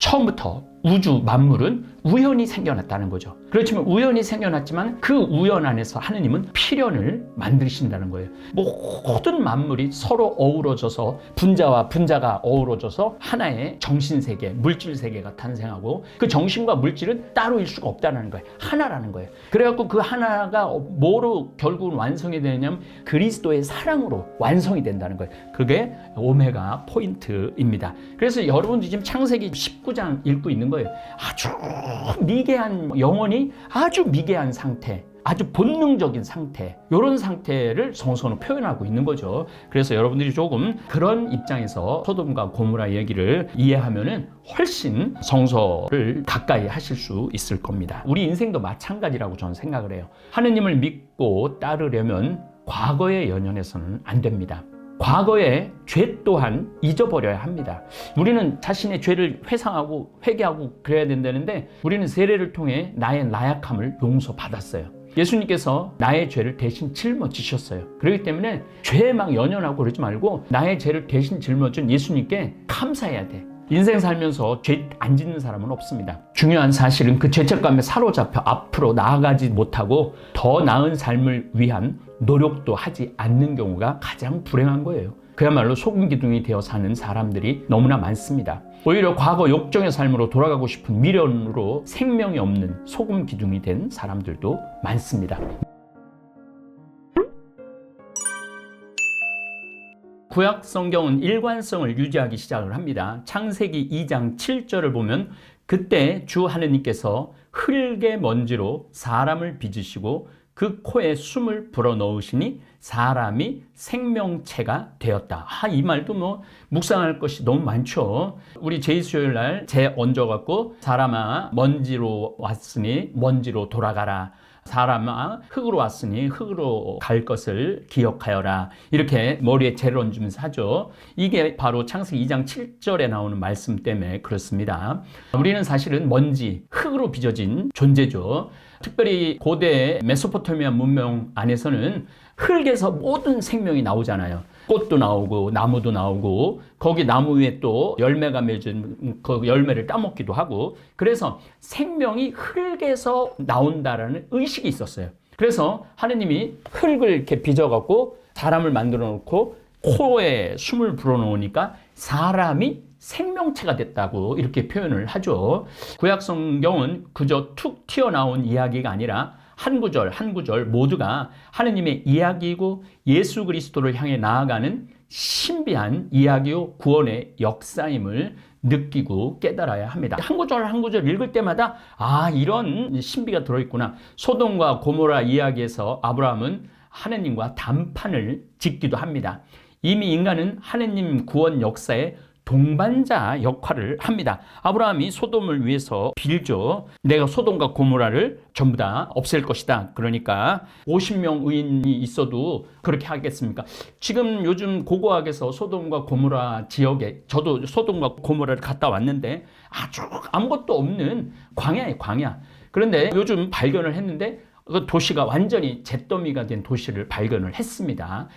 처음부터 우주 만물은 우연히 생겨났다는 거죠. 그렇지만 우연히 생겨났지만 그 우연 안에서 하느님은 필연을 만드신다는 거예요. 모든 만물이 서로 어우러져서 분자와 분자가 어우러져서 하나의 정신세계, 물질세계가 탄생하고 그 정신과 물질은 따로일 수가 없다는 거예요. 하나라는 거예요. 그래갖고 그 하나가 뭐로 결국은 완성이 되냐면 그리스도의 사랑으로 완성이 된다는 거예요. 그게 오메가 포인트입니다. 그래서 여러분들이 지금 창세기 19장 읽고 있는 거예요. 아주 미개한 영혼이 아주 미개한 상태, 아주 본능적인 상태, 이런 상태를 성서는 표현하고 있는 거죠. 그래서 여러분들이 조금 그런 입장에서 소돔과 고모라 얘기를 이해하면은 훨씬 성서를 가까이 하실 수 있을 겁니다. 우리 인생도 마찬가지라고 저는 생각을 해요. 하느님을 믿고 따르려면 과거에 연연해서는 안 됩니다. 과거의 죄 또한 잊어버려야 합니다. 우리는 자신의 죄를 회상하고 회개하고 그래야 된다는데 우리는 세례를 통해 나의 나약함을 용서받았어요. 예수님께서 나의 죄를 대신 짊어지셨어요. 그렇기 때문에 죄에 막 연연하고 그러지 말고 나의 죄를 대신 짊어진 예수님께 감사해야 돼. 인생 살면서 죄 안 짓는 사람은 없습니다. 중요한 사실은 그 죄책감에 사로잡혀 앞으로 나아가지 못하고 더 나은 삶을 위한 노력도 하지 않는 경우가 가장 불행한 거예요. 그야말로 소금 기둥이 되어 사는 사람들이 너무나 많습니다. 오히려 과거 욕정의 삶으로 돌아가고 싶은 미련으로 생명이 없는 소금 기둥이 된 사람들도 많습니다. 구약 성경은 일관성을 유지하기 시작을 합니다. 창세기 2장 7절을 보면 그때 주 하느님께서 흙의 먼지로 사람을 빚으시고 그 코에 숨을 불어넣으시니 사람이 생명체가 되었다. 이 말도 묵상할 것이 너무 많죠. 우리 제수요일 날 재 얹어갖고 사람아 먼지로 왔으니 먼지로 돌아가라. 사람아 흙으로 왔으니 흙으로 갈 것을 기억하여라. 이렇게 머리에 재를 얹으면서 하죠. 이게 바로 창세기 2장 7절에 나오는 말씀 때문에 그렇습니다. 우리는 사실은 먼지, 흙으로 빚어진 존재죠. 특별히 고대 메소포타미아 문명 안에서는 흙에서 모든 생명이 나오잖아요. 꽃도 나오고 나무도 나오고 거기 나무 위에 또 열매가 맺은 그 열매를 따먹기도 하고 그래서 생명이 흙에서 나온다라는 의식이 있었어요. 그래서 하느님이 흙을 이렇게 빚어갖고 사람을 만들어 놓고 코에 숨을 불어넣으니까 사람이 생명체가 됐다고 이렇게 표현을 하죠. 구약 성경은 그저 툭 튀어나온 이야기가 아니라 한 구절 한 구절 모두가 하느님의 이야기이고 예수 그리스도를 향해 나아가는 신비한 이야기요 구원의 역사임을 느끼고 깨달아야 합니다. 한 구절 한 구절 읽을 때마다 이런 신비가 들어있구나. 소돔과 고모라 이야기에서 아브라함은 하느님과 단판을 짓기도 합니다. 이미 인간은 하느님 구원 역사에 동반자 역할을 합니다. 아브라함이 소돔을 위해서 빌죠. 내가 소돔과 고모라를 전부 다 없앨 것이다. 그러니까 50명 의인이 있어도 그렇게 하겠습니까? 지금 요즘 고고학에서 소돔과 고모라 지역에 저도 소돔과 고모라를 갔다 왔는데 아주 아무것도 없는 광야에 광야. 그런데 요즘 발견을 했는데 그 도시가 완전히 잿더미가 된 도시를 발견을 했습니다.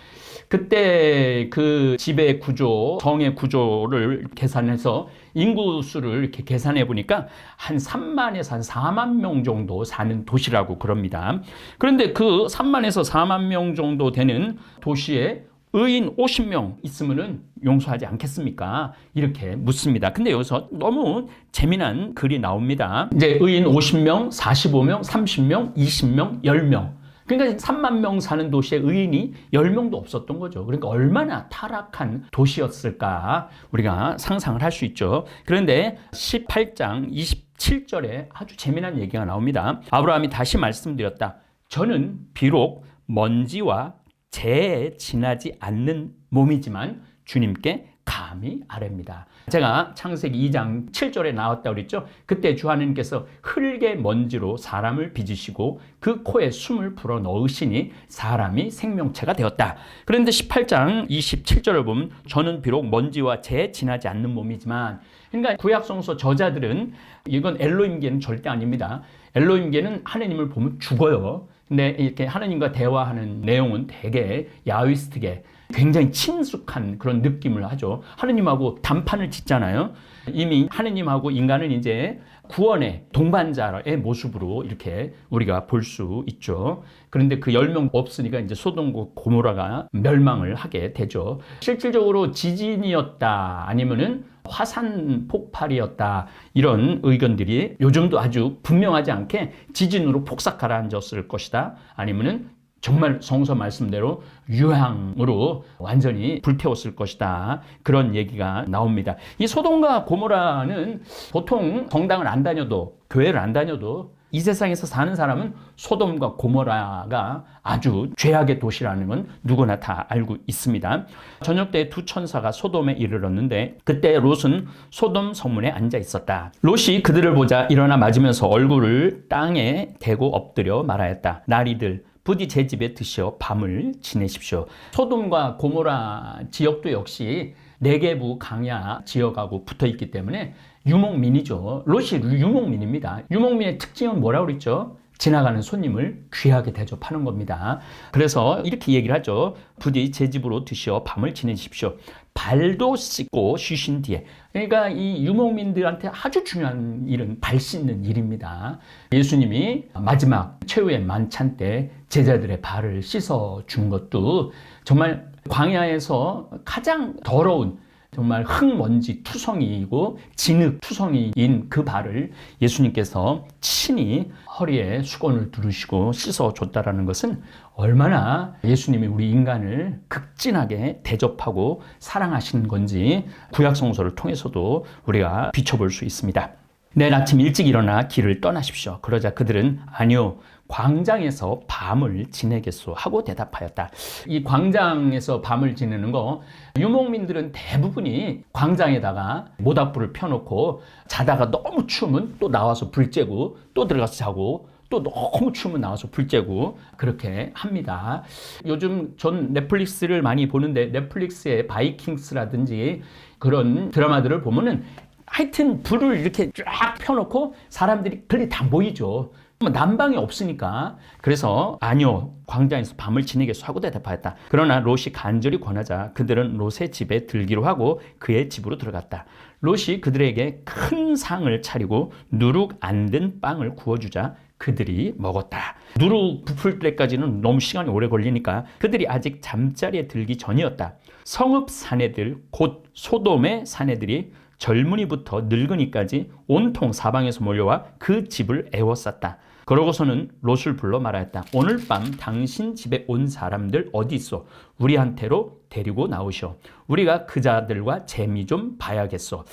그때 그 지배 구조, 정의 구조를 계산해서 인구수를 이렇게 계산해 보니까 한 3만에서 한 4만 명 정도 사는 도시라고 그럽니다. 그런데 그 3만에서 4만 명 정도 되는 도시에 의인 50명 있으면은 용서하지 않겠습니까? 이렇게 묻습니다. 근데 여기서 너무 재미난 글이 나옵니다. 이제 의인 50명, 45명, 30명, 20명, 10명. 그러니까 3만 명 사는 도시에 의인이 10명도 없었던 거죠. 그러니까 얼마나 타락한 도시였을까 우리가 상상을 할 수 있죠. 그런데 18장 27절에 아주 재미난 얘기가 나옵니다. 아브라함이 다시 말씀드렸다. 저는 비록 먼지와 재에 지나지 않는 몸이지만 주님께 감히 아뢰입니다. 제가 창세기 2장 7절에 나왔다고 그랬죠. 그때 주 하나님께서 흙의 먼지로 사람을 빚으시고 그 코에 숨을 불어 넣으시니 사람이 생명체가 되었다. 그런데 18장 27절을 보면 저는 비록 먼지와 재에 지나지 않는 몸이지만, 그러니까 구약성서 저자들은 이건 엘로힘계는 절대 아닙니다. 엘로힘계는 하나님을 보면 죽어요. 근데 이렇게 하나님과 대화하는 내용은 대개 야휘스트계, 굉장히 친숙한 그런 느낌을 하죠. 하느님하고 단판을 짓잖아요. 이미 하느님하고 인간은 이제 구원의 동반자의 모습으로 이렇게 우리가 볼 수 있죠. 그런데 그 10명 없으니까 이제 소돔과 고모라가 멸망을 하게 되죠. 실질적으로 지진이었다 아니면은 화산 폭발이었다 이런 의견들이 요즘도 아주 분명하지 않게 지진으로 폭삭 가라앉았을 것이다 아니면은 정말 성서 말씀대로 유황으로 완전히 불태웠을 것이다. 그런 얘기가 나옵니다. 이 소돔과 고모라는 보통 성당을 안 다녀도, 교회를 안 다녀도 이 세상에서 사는 사람은 소돔과 고모라가 아주 죄악의 도시라는 건 누구나 다 알고 있습니다. 저녁 때 두 천사가 소돔에 이르렀는데 그때 롯은 소돔 성문에 앉아 있었다. 롯이 그들을 보자 일어나 맞으면서 얼굴을 땅에 대고 엎드려 말하였다. 나리들 부디 제 집에 드시어 밤을 지내십시오. 소돔과 고모라 지역도 역시 네게부 강야 지역하고 붙어 있기 때문에 유목민이죠. 롯이 유목민입니다. 유목민의 특징은 뭐라고 그랬죠? 지나가는 손님을 귀하게 대접하는 겁니다. 그래서 이렇게 얘기를 하죠. 부디 제 집으로 드시어 밤을 지내십시오. 발도 씻고 쉬신 뒤에. 그러니까 이 유목민들한테 아주 중요한 일은 발 씻는 일입니다. 예수님이 마지막 최후의 만찬 때 제자들의 발을 씻어 준 것도 정말 광야에서 가장 더러운 정말 흙먼지 투성이이고 진흙 투성이인 그 발을 예수님께서 친히 허리에 수건을 두르시고 씻어줬다라는 것은 얼마나 예수님이 우리 인간을 극진하게 대접하고 사랑하신 건지 구약성서를 통해서도 우리가 비춰볼 수 있습니다. 내일 아침 일찍 일어나 길을 떠나십시오. 그러자 그들은 아니요, 광장에서 밤을 지내겠소 하고 대답하였다. 이 광장에서 밤을 지내는 거 유목민들은 대부분이 광장에다가 모닥불을 펴놓고 자다가 너무 추우면 또 나와서 불 쬐고 또 들어가서 자고 또 너무 추우면 나와서 불 쬐고 그렇게 합니다. 요즘 전 넷플릭스를 많이 보는데 넷플릭스의 바이킹스라든지 그런 드라마들을 보면은 하여튼 불을 이렇게 쫙 펴놓고 사람들이 그리 다 모이죠. 난방이 없으니까. 그래서 아니요, 광장에서 밤을 지내겠소 하고 대답하였다. 그러나 롯이 간절히 권하자 그들은 롯의 집에 들기로 하고 그의 집으로 들어갔다. 롯이 그들에게 큰 상을 차리고 누룩 안 든 빵을 구워주자 그들이 먹었다. 누룩 부풀 때까지는 너무 시간이 오래 걸리니까 그들이 아직 잠자리에 들기 전이었다. 성읍 사내들 곧 소돔의 사내들이 젊은이부터 늙은이까지 온통 사방에서 몰려와 그 집을 에워쌌다. 그러고서는 롯을 불러 말하였다. 오늘 밤 당신 집에 온 사람들 어디 있어? 우리한테로 데리고 나오시오. 우리가 그 자들과 재미 좀 봐야겠어.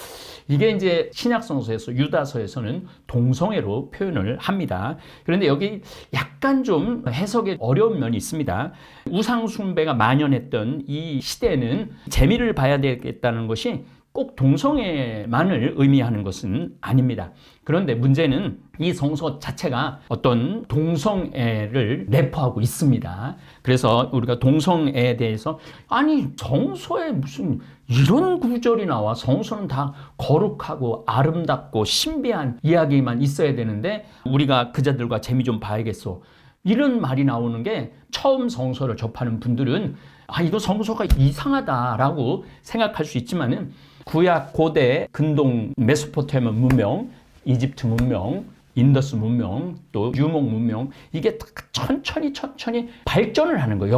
이게 이제 신약성서에서 유다서에서는 동성애로 표현을 합니다. 그런데 여기 약간 좀 해석에 어려운 면이 있습니다. 우상숭배가 만연했던 이 시대에는 재미를 봐야 되겠다는 것이 꼭 동성애만을 의미하는 것은 아닙니다. 그런데 문제는 이 성서 자체가 어떤 동성애를 내포하고 있습니다. 그래서 우리가 동성애에 대해서 아니 성서에 무슨 이런 구절이 나와. 성서는 다 거룩하고 아름답고 신비한 이야기만 있어야 되는데 우리가 그자들과 재미 좀 봐야겠어. 이런 말이 나오는 게 처음 성서를 접하는 분들은 아 이거 성서가 이상하다라고 생각할 수 있지만은 구약 고대 근동 메소포타미아 문명, 이집트 문명, 인더스 문명, 또 유목 문명 이게 천천히 발전을 하는 거예요.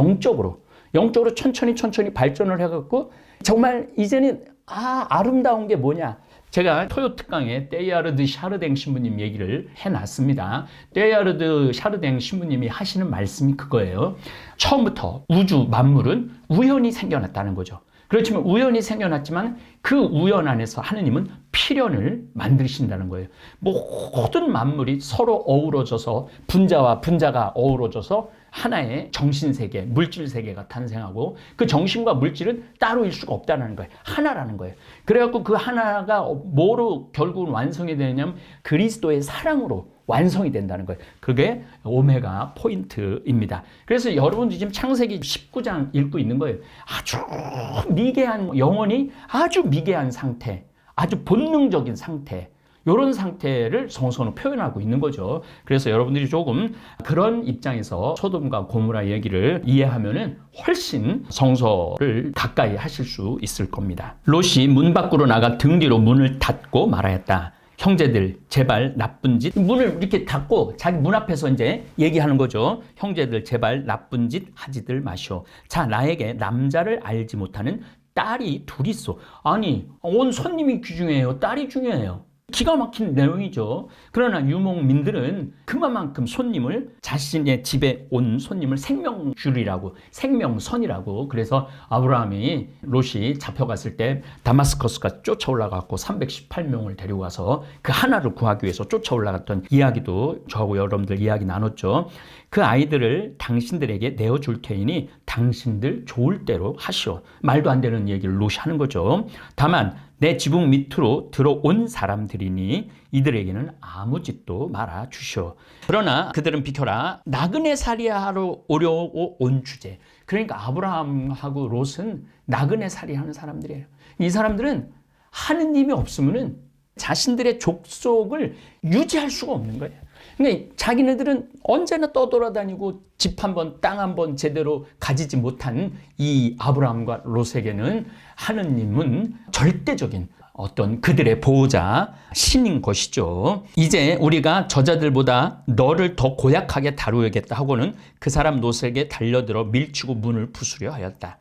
영적으로 천천히 발전을 해갖고 정말 이제는 아름다운 게 뭐냐. 제가 토요 특강에 떼야르드 샤르댕 신부님 얘기를 해놨습니다. 떼야르드 샤르댕 신부님이 하시는 말씀이 그거예요. 처음부터 우주 만물은 우연히 생겨났다는 거죠. 그렇지만 우연히 생겨났지만 그 우연 안에서 하느님은 필연을 만드신다는 거예요. 모든 만물이 서로 어우러져서 분자와 분자가 어우러져서 하나의 정신세계, 물질세계가 탄생하고 그 정신과 물질은 따로일 수가 없다는 거예요. 하나라는 거예요. 그래갖고 그 하나가 뭐로 결국은 완성이 되냐면 그리스도의 사랑으로 완성이 된다는 거예요. 그게 오메가 포인트입니다. 그래서 여러분들이 지금 창세기 19장 읽고 있는 거예요. 아주 미개한 영혼이 아주 미개한 상태, 아주 본능적인 상태. 이런 상태를 성서는 표현하고 있는 거죠. 그래서 여러분들이 조금 그런 입장에서 소돔과 고모라 얘기를 이해하면은 훨씬 성서를 가까이 하실 수 있을 겁니다. 롯이 문 밖으로 나가 등 뒤로 문을 닫고 말하였다. 형제들 제발 나쁜 짓, 문을 이렇게 닫고 자기 문 앞에서 이제 얘기하는 거죠. 형제들 제발 나쁜 짓 하지들 마시오. 자, 나에게 남자를 알지 못하는 딸이 둘이 있어. 아니, 온 손님이 중요해요, 딸이 중요해요? 기가 막힌 내용이죠. 그러나 유목민들은 그만큼 손님을, 자신의 집에 온 손님을 생명줄이라고, 생명선이라고, 그래서 아브라함이 롯이 잡혀갔을 때 다마스커스가 쫓아 올라갔고 318명을 데리고 가서 그 하나를 구하기 위해서 쫓아 올라갔던 이야기도 저하고 여러분들 이야기 나눴죠. 그 아이들을 당신들에게 내어줄 테이니 당신들 좋을 대로 하시오. 말도 안 되는 얘기를 롯이 하는 거죠. 다만 내 지붕 밑으로 들어온 사람들이니 이들에게는 아무 짓도 말아 주시오. 그러나 그들은 비켜라. 나그네 살이하러 오려고 온 주제. 그러니까 아브라함하고 롯은 나그네 살이하는 사람들이에요. 이 사람들은 하느님이 없으면은 자신들의 족속을 유지할 수가 없는 거예요. 그러니까 자기네들은 언제나 떠돌아다니고 집 한 번, 땅 한 번 제대로 가지지 못한 이 아브라함과 롯에게는 하느님은 절대적인 어떤 그들의 보호자, 신인 것이죠. 이제 우리가 저자들보다 너를 더 고약하게 다루어야겠다 하고는 그 사람 롯에게 달려들어 밀치고 문을 부수려 하였다.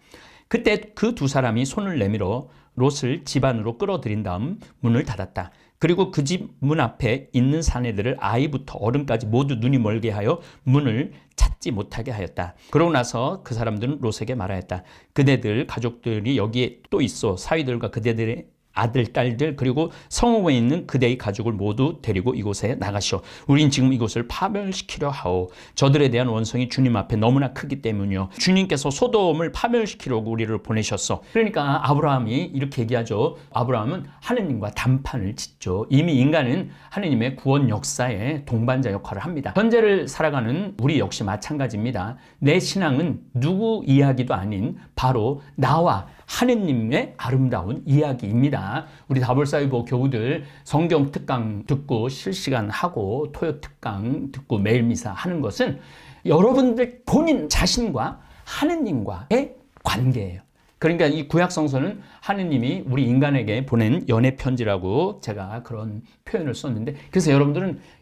그때 그 두 사람이 손을 내밀어 롯을 집 안으로 끌어들인 다음 문을 닫았다. 그리고 그 집 문 앞에 있는 사내들을 아이부터 어른까지 모두 눈이 멀게 하여 문을 찾지 못하게 하였다. 그러고 나서 그 사람들은 롯에게 말하였다. 그대들 가족들이 여기에 또 있어. 사위들과 그대들의 아들, 딸들, 그리고 성읍에 있는 그대의 가족을 모두 데리고 이곳에 나가시오. 우린 지금 이곳을 파멸시키려 하오. 저들에 대한 원성이 주님 앞에 너무나 크기 때문이요. 주님께서 소돔을 파멸시키려고 우리를 보내셨어. 그러니까 아브라함이 이렇게 얘기하죠. 아브라함은 하느님과 담판을 짓죠. 이미 인간은 하느님의 구원 역사에 동반자 역할을 합니다. 현재를 살아가는 우리 역시 마찬가지입니다. 내 신앙은 누구 이야기도 아닌 바로 나와 하느님의 아름다운 이야기입니다. 우리 다볼사이버 교우들 성경 특강 듣고 실시간 하고 토요 특강 듣고 매일 미사 하는 것은 여러분들 본인 자신과 하느님과의 관계예요. 그러니까 이 구약 성서는 하느님이 우리 인간에게 보낸 연애 편지라고 제가 그런 표현을 썼는데, 그래서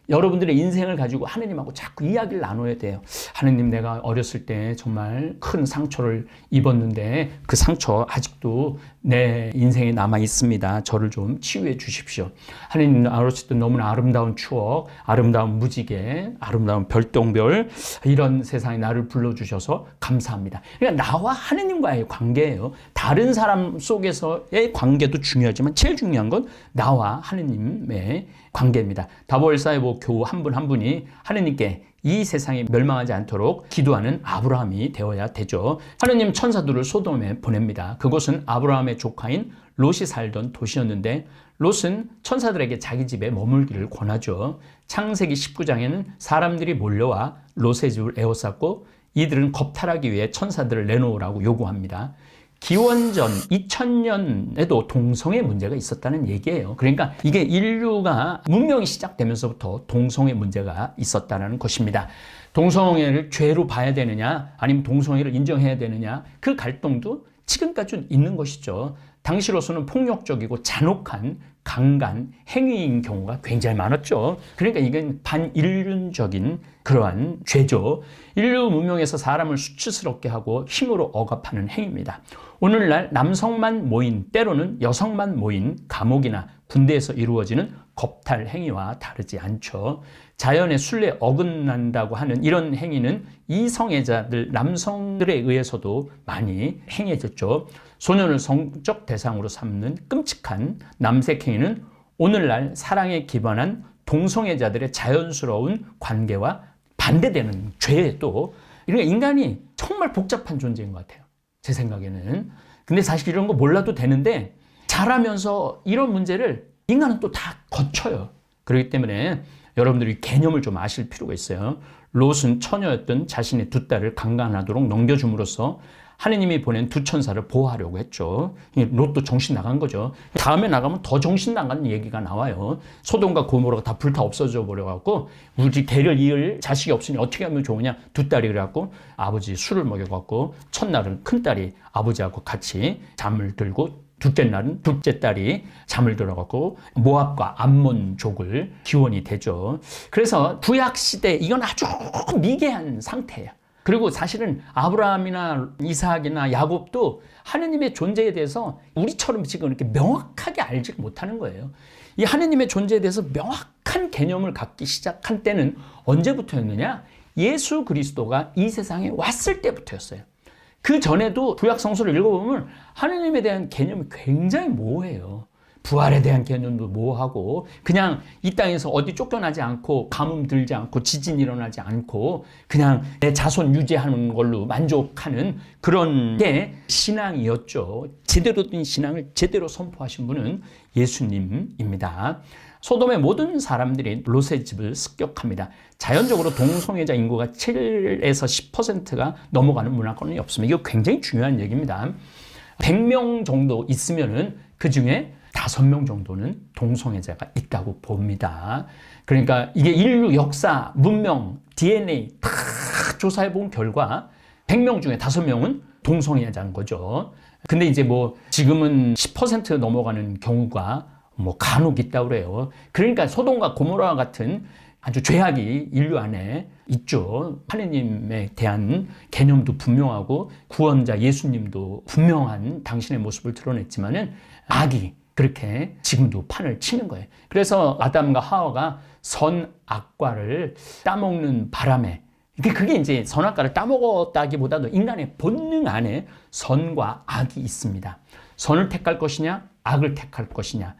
여러분들의 인생을 가지고 하느님하고 자꾸 이야기를 나눠야 돼요. 하느님, 내가 어렸을 때 정말 큰 상처를 입었는데 그 상처 아직도 내 인생에 남아 있습니다. 저를 좀 치유해 주십시오. 하느님, 어렸을 때 너무나 아름다운 추억, 아름다운 무지개, 아름다운 별똥별, 이런 세상에 나를 불러주셔서 감사합니다. 그러니까 나와 하느님과의 관계예요. 다른 사람 속에서의 관계도 중요하지만 제일 중요한 건 나와 하느님의 관계입니다. 다볼사이버 교우 한 분 한 분이 하느님께 이 세상이 멸망하지 않도록 기도하는 아브라함이 되어야 되죠. 하느님 천사들을 소돔에 보냅니다. 그곳은 아브라함의 조카인 롯이 살던 도시였는데 롯은 천사들에게 자기 집에 머물기를 권하죠. 창세기 19장에는 사람들이 몰려와 롯의 집을 에워쌌고 이들은 겁탈하기 위해 천사들을 내놓으라고 요구합니다. 기원전 2000년에도 동성애 문제가 있었다는 얘기예요. 그러니까 이게 인류가 문명이 시작되면서부터 동성애 문제가 있었다는 것입니다. 동성애를 죄로 봐야 되느냐, 아니면 동성애를 인정해야 되느냐, 그 갈등도 지금까지 있는 것이죠. 당시로서는 폭력적이고 잔혹한 강간 행위인 경우가 굉장히 많았죠. 그러니까 이건 반인륜적인 그러한 죄죠. 인류 문명에서 사람을 수치스럽게 하고 힘으로 억압하는 행위입니다. 오늘날 남성만 모인, 때로는 여성만 모인 감옥이나 군대에서 이루어지는 겁탈 행위와 다르지 않죠. 자연의 순리에 어긋난다고 하는 이런 행위는 이성애자들, 남성들에 의해서도 많이 행해졌죠. 소년을 성적 대상으로 삼는 끔찍한 남색 행위는 오늘날 사랑에 기반한 동성애자들의 자연스러운 관계와 반대되는 죄도, 그러니까 인간이 정말 복잡한 존재인 것 같아요. 제 생각에는. 근데 사실 이런 거 몰라도 되는데 자라면서 이런 문제를 인간은 또 다 거쳐요. 그렇기 때문에 여러분들이 개념을 좀 아실 필요가 있어요. 롯은 처녀였던 자신의 두 딸을 강간하도록 넘겨줌으로써 하느님이 보낸 두 천사를 보호하려고 했죠. 롯도 정신 나간 거죠. 다음에 나가면 더 정신 나간 얘기가 나와요. 소돔과 고모라가 다 불타 없어져 버려갖고 우리 대를 이을 자식이 없으니 어떻게 하면 좋으냐. 두 딸이 그래갖고 아버지 술을 먹여갖고 첫날은 큰딸이 아버지하고 같이 잠을 들고 둘째 날은 둘째 딸이 잠을 들어갖고 모압과 암몬족을 기원이 되죠. 그래서 구약시대 이건 아주 미개한 상태예요. 그리고 사실은 아브라함이나 이삭이나 야곱도 하느님의 존재에 대해서 우리처럼 지금 이렇게 명확하게 알지 못하는 거예요. 이 하느님의 존재에 대해서 명확한 개념을 갖기 시작한 때는 언제부터였느냐? 예수 그리스도가 이 세상에 왔을 때부터였어요. 그 전에도 구약 성서를 읽어보면 하느님에 대한 개념이 굉장히 모호해요. 부활에 대한 개념도 모호하고 그냥 이 땅에서 어디 쫓겨나지 않고 가뭄 들지 않고 지진 일어나지 않고 그냥 내 자손 유지하는 걸로 만족하는 그런 게 신앙이었죠. 제대로 된 신앙을 제대로 선포하신 분은 예수님입니다. 소돔의 모든 사람들이 롯의 집을 습격합니다. 자연적으로 동성애자 인구가 7에서 10%가 넘어가는 문화권이 없습니다. 이거 굉장히 중요한 얘기입니다. 100명 정도 있으면은 그 중에 5명 정도는 동성애자가 있다고 봅니다. 그러니까 이게 인류 역사, 문명, DNA 다 조사해 본 결과 100명 중에 5명은 동성애자인 거죠. 근데 이제 뭐 지금은 10% 넘어가는 경우가 뭐 간혹 있다고 그래요. 그러니까 소돔과 고모라 같은 아주 죄악이 인류 안에 있죠. 하느님에 대한 개념도 분명하고 구원자 예수님도 분명한 당신의 모습을 드러냈지만은 악이 그렇게 지금도 판을 치는 거예요. 그래서 아담과 하와가 선악과를 따먹는 바람에 그게 이제 선악과를 따먹었다기보다도 인간의 본능 안에 선과 악이 있습니다. 선을 택할 것이냐, 악을 택할 것이냐.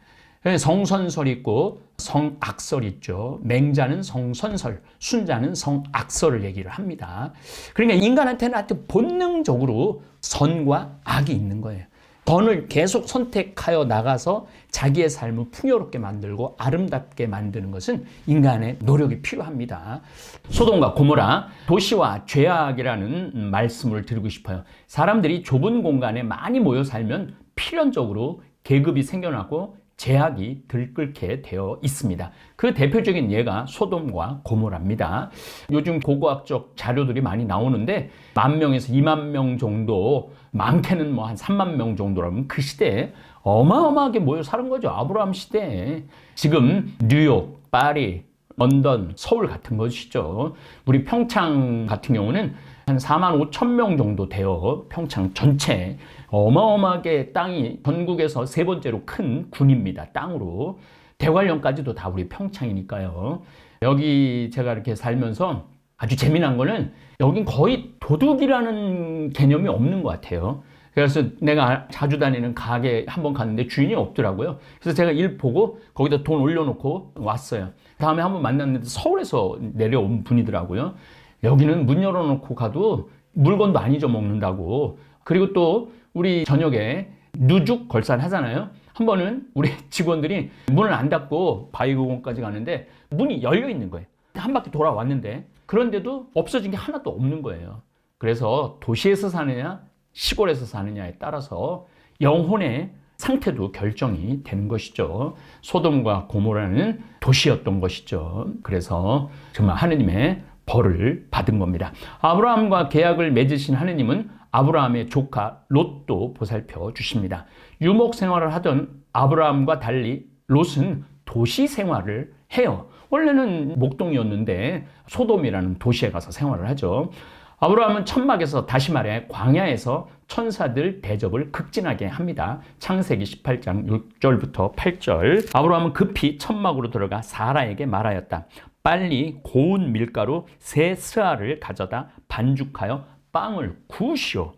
성선설이 있고 성악설이 있죠. 맹자는 성선설, 순자는 성악설을 얘기를 합니다. 그러니까 인간한테는 하여튼 본능적으로 선과 악이 있는 거예요. 선을 계속 선택하여 나가서 자기의 삶을 풍요롭게 만들고 아름답게 만드는 것은 인간의 노력이 필요합니다. 소돔과 고모라, 도시와 죄악이라는 말씀을 드리고 싶어요. 사람들이 좁은 공간에 많이 모여 살면 필연적으로 계급이 생겨나고 제약이 들끓게 되어 있습니다. 그 대표적인 예가 소돔과 고모라입니다. 요즘 고고학적 자료들이 많이 나오는데 10,000명에서 20,000명 정도, 많게는 뭐 한 30,000명 정도라면 그 시대에 어마어마하게 모여 사는 거죠. 아브라함 시대에. 지금 뉴욕, 파리, 런던, 서울 같은 것이죠. 우리 평창 같은 경우는 한 45,000명 정도 돼요. 평창 전체. 어마어마하게 땅이 전국에서 세 번째로 큰 군입니다. 땅으로. 대관령까지도 다 우리 평창이니까요. 여기 제가 이렇게 살면서 아주 재미난 거는 여긴 거의 도둑이라는 개념이 없는 것 같아요. 그래서 내가 자주 다니는 가게 한번 갔는데 주인이 없더라고요. 그래서 제가 일 보고 거기다 돈 올려놓고 왔어요. 다음에 한번 만났는데 서울에서 내려온 분이더라고요. 여기는 문 열어놓고 가도 물건도 안 잊어먹는다고. 그리고 또 우리 저녁에 누죽 걸산 하잖아요. 한 번은 우리 직원들이 문을 안 닫고 바위공원까지 가는데 문이 열려 있는 거예요. 한 바퀴 돌아왔는데 그런데도 없어진 게 하나도 없는 거예요. 그래서 도시에서 사느냐 시골에서 사느냐에 따라서 영혼의 상태도 결정이 되는 것이죠. 소돔과 고모라는 도시였던 것이죠. 그래서 정말 하느님의 벌을 받은 겁니다. 아브라함과 계약을 맺으신 하느님은 아브라함의 조카 롯도 보살펴 주십니다. 유목 생활을 하던 아브라함과 달리 롯은 도시 생활을 해요. 원래는 목동이었는데 소돔이라는 도시에 가서 생활을 하죠. 아브라함은 천막에서, 다시 말해 광야에서 천사들 대접을 극진하게 합니다. 창세기 18장 6절부터 8절. 아브라함은 급히 천막으로 들어가 사라에게 말하였다. 빨리 고운 밀가루 3스아를 가져다 반죽하여 빵을 구우시오.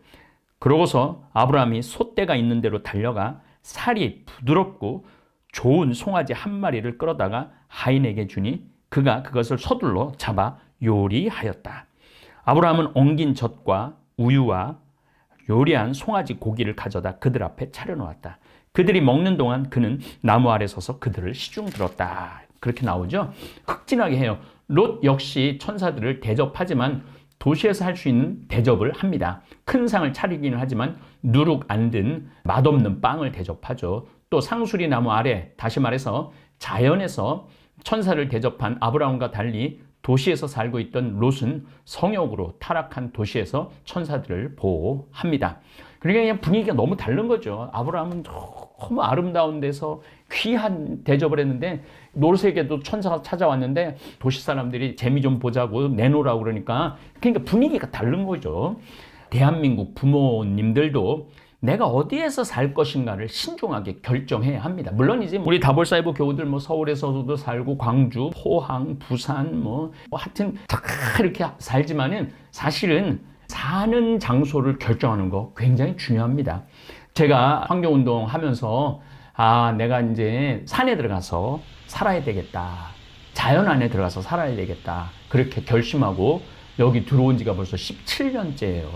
그러고서 아브라함이 솥대가 있는 데로 달려가 살이 부드럽고 좋은 송아지 한 마리를 끌어다가 하인에게 주니 그가 그것을 서둘러 잡아 요리하였다. 아브라함은 엉긴 젖과 우유와 요리한 송아지 고기를 가져다 그들 앞에 차려놓았다. 그들이 먹는 동안 그는 나무 아래 서서 그들을 시중 들었다. 그렇게 나오죠. 극진하게 해요. 롯 역시 천사들을 대접하지만 도시에서 할 수 있는 대접을 합니다. 큰 상을 차리기는 하지만 누룩 안 든 맛없는 빵을 대접하죠. 또 상수리 나무 아래, 다시 말해서 자연에서 천사를 대접한 아브라함과 달리 도시에서 살고 있던 롯은 성욕으로 타락한 도시에서 천사들을 보호합니다. 그러니까 그냥 분위기가 너무 다른 거죠. 아브라함은 너무 아름다운 데서 귀한 대접을 했는데 롯에게도 천사가 찾아왔는데 도시 사람들이 재미 좀 보자고 내놓으라고 그러니까 분위기가 다른 거죠. 대한민국 부모님들도 내가 어디에서 살 것인가를 신중하게 결정해야 합니다. 물론 이제 우리 다볼사이버 교우들 서울에서도 살고 광주, 포항, 부산 하여튼 다 이렇게 살지만은 사실은 사는 장소를 결정하는 거 굉장히 중요합니다. 제가 환경운동 하면서 내가 이제 산에 들어가서 살아야 되겠다. 자연 안에 들어가서 살아야 되겠다. 그렇게 결심하고 여기 들어온 지가 벌써 17년째예요.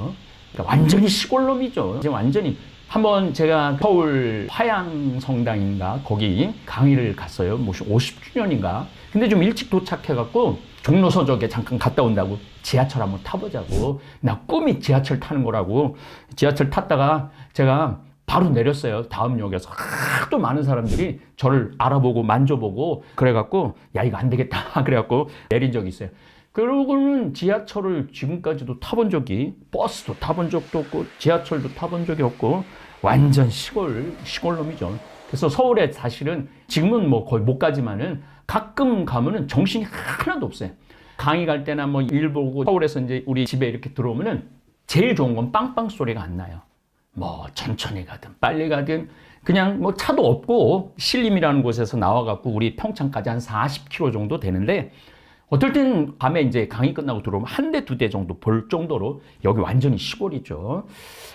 그러니까 완전히 시골놈이죠. 이제 완전히 한번 제가 서울 화양성당인가 거기 강의를 갔어요. 50주년인가. 근데 좀 일찍 도착해갖고 종로서적에 잠깐 갔다 온다고 지하철 한번 타보자고. 나 꿈이 지하철 타는 거라고. 지하철 탔다가 제가 바로 내렸어요. 다음 역에서 하도 많은 사람들이 저를 알아보고 만져보고 그래갖고 야 이거 안 되겠다. 그래갖고 내린 적이 있어요. 그러고는 지하철을 지금까지도 타본 적이 버스도 타본 적도 없고 지하철도 타본 적이 없고 완전 시골놈이죠. 그래서 서울에 사실은 지금은 거의 못 가지만은 가끔 가면은 정신이 하나도 없어요. 강의 갈 때나 일 보고 서울에서 이제 우리 집에 이렇게 들어오면은 제일 좋은 건 빵빵 소리가 안 나요. 천천히 가든 빨리 가든 그냥 차도 없고 신림이라는 곳에서 나와갖고 우리 평창까지 한 40km 정도 되는데 어떨 때는 밤에 이제 강의 끝나고 들어오면 한 대, 두 대 정도 볼 정도로 여기 완전히 시골이죠.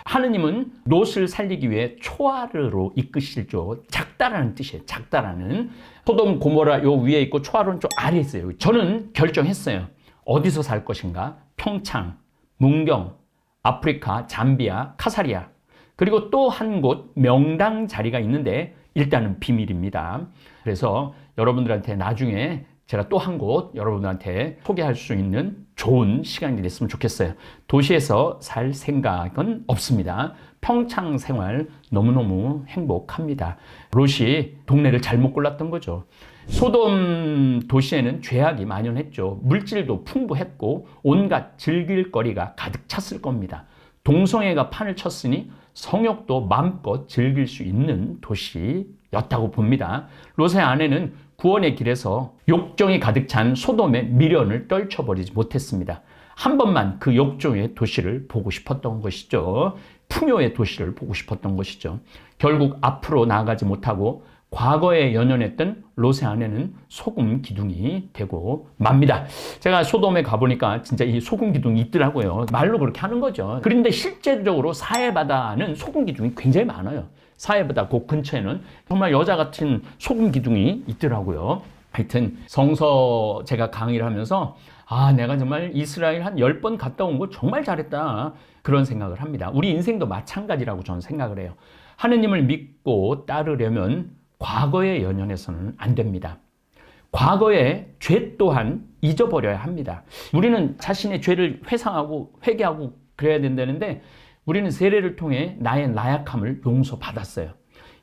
하느님은 롯을 살리기 위해 초아르로 이끄실죠. 작다라는 뜻이에요. 작다라는. 소돔 고모라 요 위에 있고 초아르는 좀 아래에 있어요. 저는 결정했어요. 어디서 살 것인가? 평창, 문경, 아프리카, 잠비아, 카사리아. 그리고 또 한 곳 명당 자리가 있는데 일단은 비밀입니다. 그래서 여러분들한테 나중에 제가 또 한 곳 여러분들한테 소개할 수 있는 좋은 시간이 됐으면 좋겠어요. 도시에서 살 생각은 없습니다. 평창 생활 너무너무 행복합니다. 롯이 동네를 잘못 골랐던 거죠. 소돔 도시에는 죄악이 만연했죠. 물질도 풍부했고 온갖 즐길 거리가 가득 찼을 겁니다. 동성애가 판을 쳤으니 성욕도 마음껏 즐길 수 있는 도시였다고 봅니다. 롯의 아내는 구원의 길에서 욕정이 가득 찬 소돔의 미련을 떨쳐버리지 못했습니다. 한 번만 그 욕정의 도시를 보고 싶었던 것이죠. 풍요의 도시를 보고 싶었던 것이죠. 결국 앞으로 나아가지 못하고 과거에 연연했던 롯의 아내는 소금 기둥이 되고 맙니다. 제가 소돔에 가보니까 진짜 이 소금 기둥이 있더라고요. 말로 그렇게 하는 거죠. 그런데 실제적으로 사해바다는 소금 기둥이 굉장히 많아요. 사해바다 그 근처에는 정말 여자 같은 소금 기둥이 있더라고요. 하여튼 성서 제가 강의를 하면서 내가 정말 이스라엘 한 10번 갔다 온 거 정말 잘했다. 그런 생각을 합니다. 우리 인생도 마찬가지라고 저는 생각을 해요. 하느님을 믿고 따르려면 과거에 연연해서는 안 됩니다. 과거의 죄 또한 잊어버려야 합니다. 우리는 자신의 죄를 회상하고 회개하고 그래야 된다는데 우리는 세례를 통해 나의 나약함을 용서받았어요.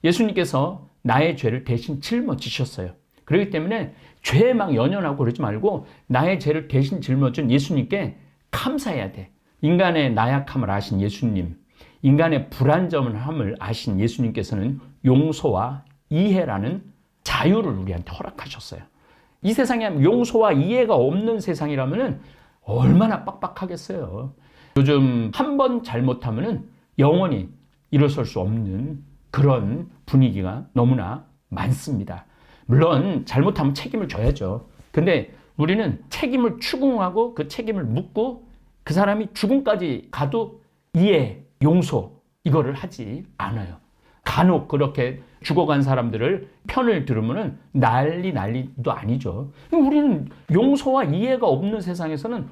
예수님께서 나의 죄를 대신 짊어지셨어요. 그렇기 때문에 죄에 막 연연하고 그러지 말고 나의 죄를 대신 짊어진 예수님께 감사해야 돼. 인간의 나약함을 아신 예수님, 인간의 불완전함을 아신 예수님께서는 용서와 이해라는 자유를 우리한테 허락하셨어요. 이 세상에 용서와 이해가 없는 세상이라면 얼마나 빡빡하겠어요. 요즘 한 번 잘못하면 영원히 일어설 수 없는 그런 분위기가 너무나 많습니다. 물론 잘못하면 책임을 져야죠. 근데 우리는 책임을 추궁하고 그 책임을 묻고 그 사람이 죽음까지 가도 이해, 용서 이거를 하지 않아요. 간혹 그렇게 죽어간 사람들을 편을 들으면 난리도 아니죠. 우리는 용서와 이해가 없는 세상에서는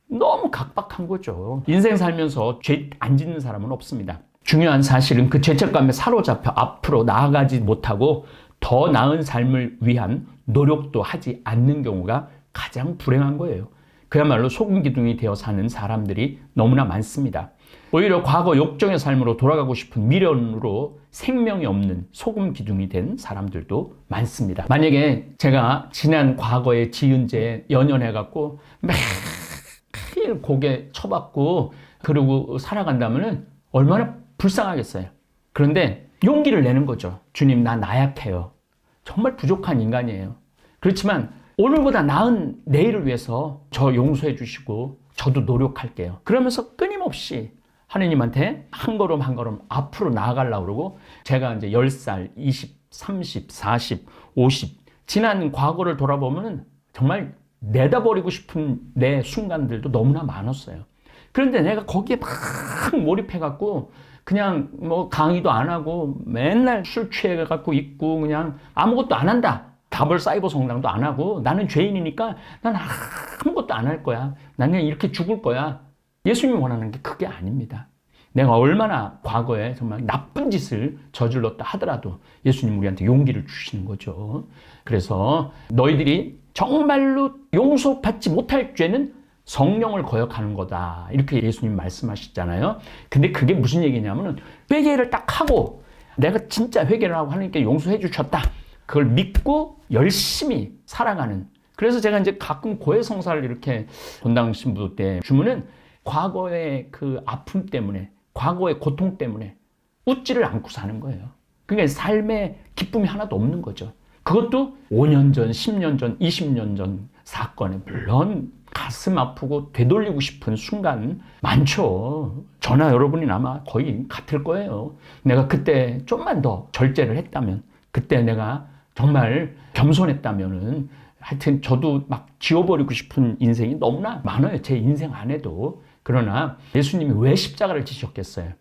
너무 각박한 거죠. 인생 살면서 죄 안 짓는 사람은 없습니다. 중요한 사실은 그 죄책감에 사로잡혀 앞으로 나아가지 못하고 더 나은 삶을 위한 노력도 하지 않는 경우가 가장 불행한 거예요. 그야말로 소금 기둥이 되어 사는 사람들이 너무나 많습니다. 오히려 과거 욕정의 삶으로 돌아가고 싶은 미련으로 생명이 없는 소금 기둥이 된 사람들도 많습니다. 만약에 제가 지난 과거에 지은 죄에 연연해갖고 매일 고개 쳐박고 그러고 살아간다면 얼마나 불쌍하겠어요. 그런데 용기를 내는 거죠. 주님, 나 나약해요. 정말 부족한 인간이에요. 그렇지만 오늘보다 나은 내일을 위해서 저 용서해 주시고 저도 노력할게요. 그러면서 끊임없이 하느님한테 한 걸음 한 걸음 앞으로 나아가려고 그러고, 제가 이제 10살, 20, 30, 40, 50 지난 과거를 돌아보면 정말 내다버리고 싶은 내 순간들도 너무나 많았어요. 그런데 내가 거기에 막 몰입해갖고 그냥 뭐 강의도 안 하고 맨날 술 취해갖고 있고 그냥 아무것도 안 한다. 다벌 사이버 성당도 안 하고 나는 죄인이니까 난 아무것도 안 할 거야. 나는 그냥 이렇게 죽을 거야. 예수님이 원하는 게 그게 아닙니다. 내가 얼마나 과거에 정말 나쁜 짓을 저질렀다 하더라도 예수님 우리한테 용기를 주시는 거죠. 그래서 너희들이 정말로 용서받지 못할 죄는 성령을 거역하는 거다. 이렇게 예수님 말씀하시잖아요. 근데 그게 무슨 얘기냐면은 회개를 딱 하고 내가 진짜 회개를 하고 하나님께 용서해 주셨다. 그걸 믿고 열심히 살아가는. 그래서 제가 이제 가끔 고해성사를 이렇게 본당 신부 때 주문은 과거의 그 아픔 때문에, 과거의 고통 때문에 웃지를 않고 사는 거예요. 그러니까 삶에 기쁨이 하나도 없는 거죠. 그것도 5년 전, 10년 전, 20년 전 사건에 물론 가슴 아프고 되돌리고 싶은 순간 많죠. 저나 여러분이 아마 거의 같을 거예요. 내가 그때 좀만 더 절제를 했다면, 그때 내가 정말 겸손했다면은 하여튼 저도 막 지워버리고 싶은 인생이 너무나 많아요. 제 인생 안에도. 그러나 예수님이 왜 십자가를 지셨겠어요?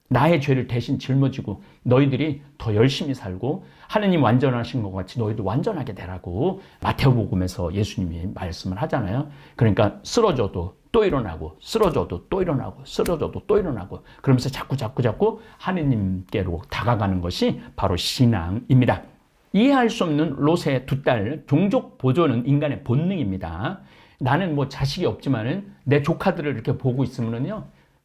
나의 죄를 대신 짊어지고 너희들이 더 열심히 살고 하느님 완전하신 것 같이 너희도 완전하게 되라고 마태복음에서 예수님이 말씀을 하잖아요. 그러니까 쓰러져도 또 일어나고, 쓰러져도 또 일어나고, 쓰러져도 또 일어나고, 그러면서 자꾸 하느님께로 다가가는 것이 바로 신앙입니다. 이해할 수 없는 롯의 두 딸, 종족 보존은 인간의 본능입니다. 나는 뭐 자식이 없지만은 내 조카들을 이렇게 보고 있으면은요,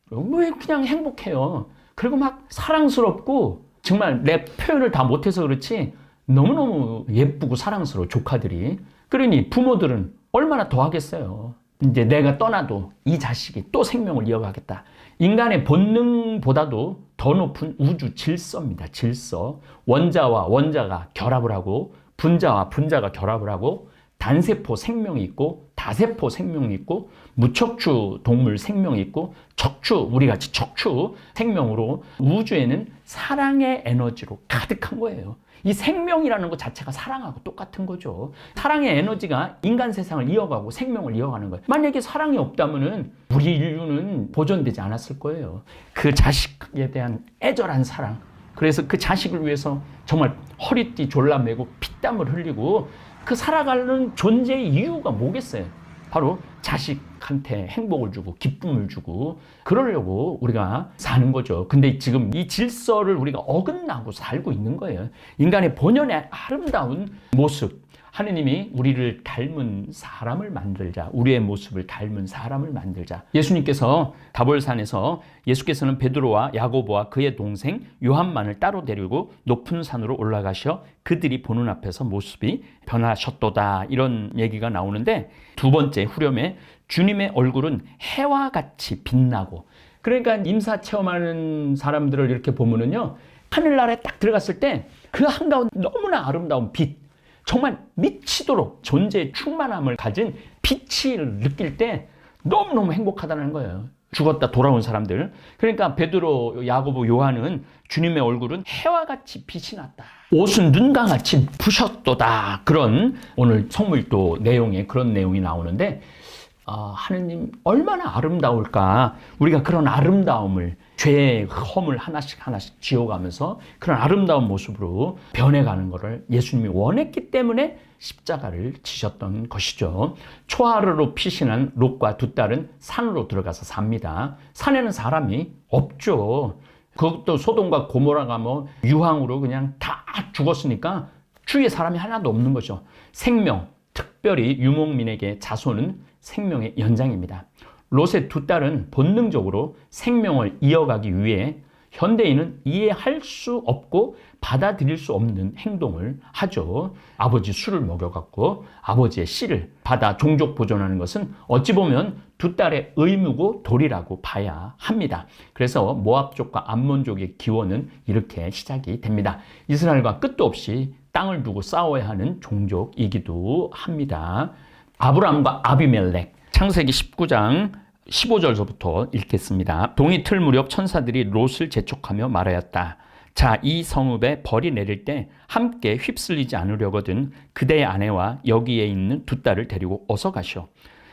왜 그냥 행복해요. 그리고 막 사랑스럽고, 정말 내 표현을 다 못해서 그렇지 너무너무 예쁘고 사랑스러워, 조카들이. 그러니 부모들은 얼마나 더 하겠어요. 이제 내가 떠나도 이 자식이 또 생명을 이어가겠다. 인간의 본능보다도 더 높은 우주 질서입니다. 질서. 원자와 원자가 결합을 하고 분자와 분자가 결합을 하고 단세포 생명이 있고 다세포 생명이 있고 무척추 동물 생명이 있고 척추, 우리같이 척추 생명으로 우주에는 사랑의 에너지로 가득한 거예요. 이 생명이라는 것 자체가 사랑하고 똑같은 거죠. 사랑의 에너지가 인간 세상을 이어가고 생명을 이어가는 거예요. 만약에 사랑이 없다면은 우리 인류는 보존되지 않았을 거예요. 그 자식에 대한 애절한 사랑. 그래서 그 자식을 위해서 정말 허리띠 졸라매고 피땀을 흘리고 그 살아가는 존재의 이유가 뭐겠어요? 바로 자식한테 행복을 주고 기쁨을 주고 그러려고 우리가 사는 거죠. 근데 지금 이 질서를 우리가 어긋나고 살고 있는 거예요. 인간의 본연의 아름다운 모습, 하느님이 우리를 닮은 사람을 만들자, 우리의 모습을 닮은 사람을 만들자. 예수님께서 다볼산에서 예수께서는 베드로와 야고보와 그의 동생 요한만을 따로 데리고 높은 산으로 올라가셔 그들이 보는 앞에서 모습이 변하셨도다, 이런 얘기가 나오는데, 두 번째 후렴에 주님의 얼굴은 해와 같이 빛나고, 그러니까 임사 체험하는 사람들을 이렇게 보면은요, 하늘나라에 딱 들어갔을 때 그 한가운데 너무나 아름다운 빛, 정말 미치도록 존재의 충만함을 가진 빛을 느낄 때 너무너무 행복하다는 거예요. 죽었다 돌아온 사람들. 그러니까 베드로, 야고보, 요한은 주님의 얼굴은 해와 같이 빛이 났다. 옷은 눈과 같이 부셨도다. 그런 오늘 성물도 내용에 그런 내용이 나오는데, 하느님 얼마나 아름다울까. 우리가 그런 아름다움을, 죄의 험을 하나씩 지워가면서 그런 아름다운 모습으로 변해가는 것을 예수님이 원했기 때문에 십자가를 지셨던 것이죠. 초하루로 피신한 롯과 두 딸은 산으로 들어가서 삽니다. 산에는 사람이 없죠. 그것도 소돔과 고모라가 뭐 유황으로 그냥 다 죽었으니까 주위에 사람이 하나도 없는 거죠. 생명, 특별히 유목민에게 자손은 생명의 연장입니다. 롯의 두 딸은 본능적으로 생명을 이어가기 위해 현대인은 이해할 수 없고 받아들일 수 없는 행동을 하죠. 아버지 술을 먹여갖고 아버지의 씨를 받아 종족 보존하는 것은 어찌 보면 두 딸의 의무고 도리라고 봐야 합니다. 그래서 모압족과 암몬족의 기원은 이렇게 시작이 됩니다. 이스라엘과 끝도 없이 땅을 두고 싸워야 하는 종족이기도 합니다. 아브람과 아비멜렉, 창세기 19장 15절서부터 읽겠습니다. 동이 틀 무렵 천사들이 롯을 재촉하며 말하였다. 자, 이 성읍에 벌이 내릴 때 함께 휩쓸리지 않으려거든 그대의 아내와 여기에 있는 두 딸을 데리고 어서 가시오.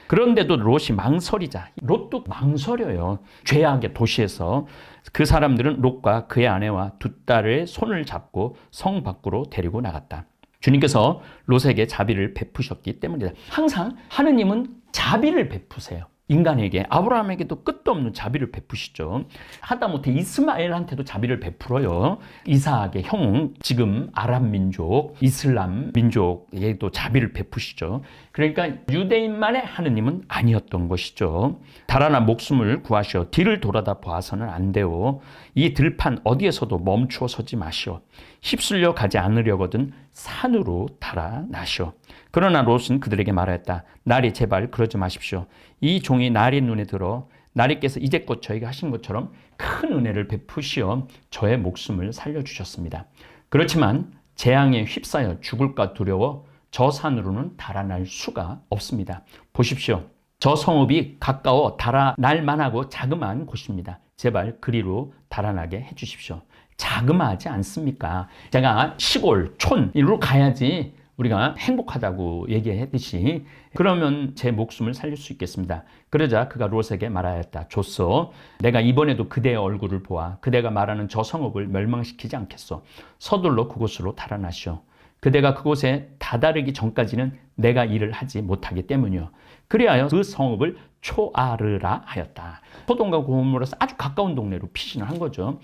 그런데도 롯이 망설이자, 롯도 망설여요. 죄악의 도시에서 그 사람들은 롯과 그의 아내와 두 딸의 손을 잡고 성 밖으로 데리고 나갔다. 주님께서 롯에게 자비를 베푸셨기 때문이다. 항상 하느님은 자비를 베푸세요. 인간에게, 아브라함에게도 끝도 없는 자비를 베푸시죠. 하다못해 이스마엘한테도 자비를 베풀어요. 이삭의 형, 지금 아랍 민족, 이슬람 민족에게도 자비를 베푸시죠. 그러니까 유대인만의 하느님은 아니었던 것이죠. 달아나 목숨을 구하시오. 뒤를 돌아다 보아서는 안 돼요. 이 들판 어디에서도 멈추어 서지 마시오. 휩쓸려 가지 않으려거든 산으로 달아나시오. 그러나 롯은 그들에게 말하였다. 나리 제발 그러지 마십시오. 이 종이 나리 눈에 들어 나리께서 이제껏 저에게 하신 것처럼 큰 은혜를 베푸시어 저의 목숨을 살려주셨습니다. 그렇지만 재앙에 휩싸여 죽을까 두려워 저 산으로는 달아날 수가 없습니다. 보십시오. 저 성읍이 가까워 달아날 만하고 자그마한 곳입니다. 제발 그리로 달아나게 해주십시오. 자그마하지 않습니까? 제가 시골, 촌으로 가야지 우리가 행복하다고 얘기했듯이 그러면 제 목숨을 살릴 수 있겠습니다. 그러자 그가 롯에게 말하였다. 좋소. 내가 이번에도 그대의 얼굴을 보아 그대가 말하는 저 성읍을 멸망시키지 않겠소. 서둘러 그곳으로 달아나시오. 그대가 그곳에 다다르기 전까지는 내가 일을 하지 못하기 때문이요. 그리하여 그 성읍을 초아르라 하였다. 소돔과 고모라서 아주 가까운 동네로 피신을 한 거죠.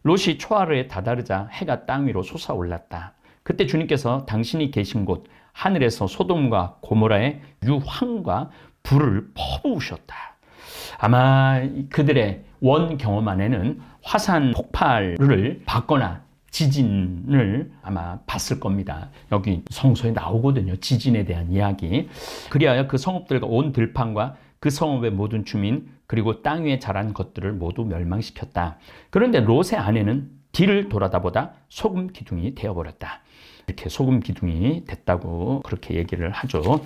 롯이 초아르에 다다르자 해가 땅 위로 솟아올랐다. 그때 주님께서 당신이 계신 곳 하늘에서 소돔과 고모라의 유황과 불을 퍼부으셨다. 아마 그들의 원 경험 안에는 화산 폭발을 받거나 지진을 아마 봤을 겁니다. 여기 성서에 나오거든요. 지진에 대한 이야기. 그리하여 그 성읍들과 온 들판과 그 성읍의 모든 주민 그리고 땅 위에 자란 것들을 모두 멸망시켰다. 그런데 롯의 아내는 뒤를 돌아다보다 소금 기둥이 되어버렸다. 이렇게 소금 기둥이 됐다고 그렇게 얘기를 하죠.